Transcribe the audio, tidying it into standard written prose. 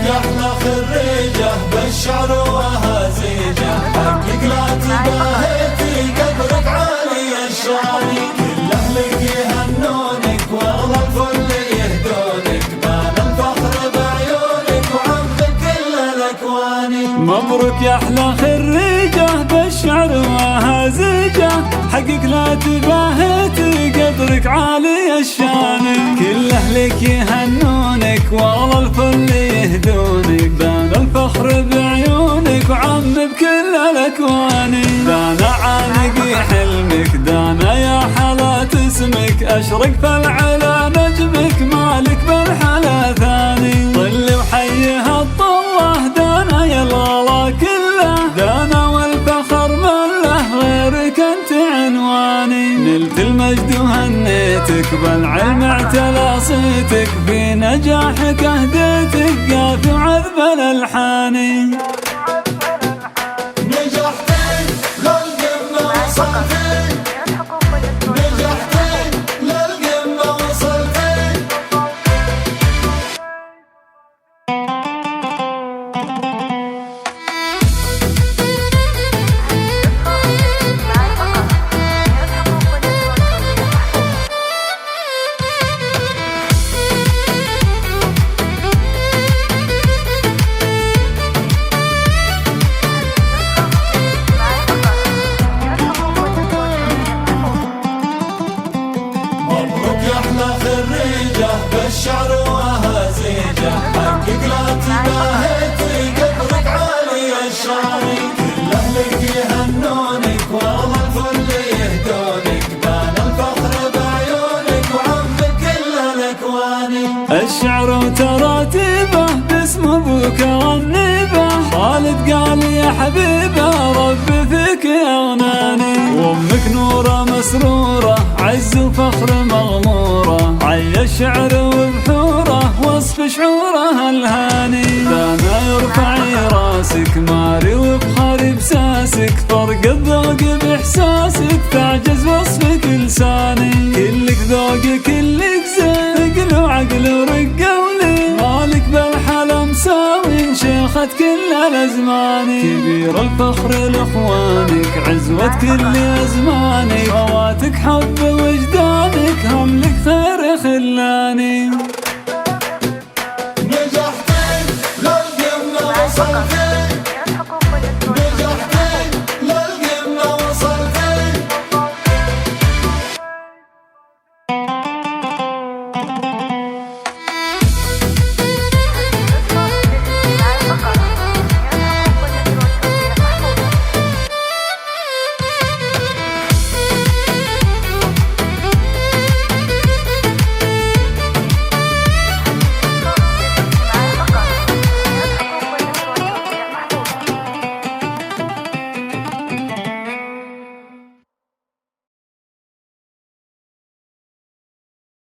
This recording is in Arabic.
أحلى خريجة بالشعر وهزيجة، حقك لا تباهيتي قدرك عالي الشان، كل أهلك يهنونك والله الفل يهدونك، بان الفخر بعيونك وعمك كل الأكوان. مبروك يا أحلى خريجة بالشعر وهزيجة، حقك لا تباهيتي قدرك عالي الشان، كل أهلك يهنونك والله الفل يهدونك، بان الفخر بعيونك وعم بكل الأكوان. دانا عانقي حلمك دانا يا حالات اسمك، أشرق فالعلا نجمك مالك بالحلا ثاني، طل وحيها الطله دانا يا الغلا كله، دانا والفخر من له غيرك انت عنواني، نلت المجد وهنيتك بالعلم اعتلى صيتك، في نجاحك اهديتك قافي وعذب الالحان. بالشعر وهزيجة، حقك لا تباهيتي قدرك عالي الشان، كل أهلك يهنونك والله الفل يهدونك، بان الفخر بعيونك وعمك كل الأكوان. الشعر وتراتيبه باسم ابوك والنيبه، خالد قال يا حبيبه ربي فيك يغناني، وامك نوره مسروره عز وفخر مغموره، عي الشعر وبحوره وصف شعوره الهاني، دانا يرفعي راسك ماري وبخاري بساسك، فرق الذوق باحساسك تعجز وصفك لساني، كلك ذوق كلك زين عقل وعقل ورقه ولين، مالك بالحلا مساوي شيخة كل الازمان، كبير الفخر لاخوانك عزوة كل ازمانك، خواتك حب وجدانك هم لك خير خلاني.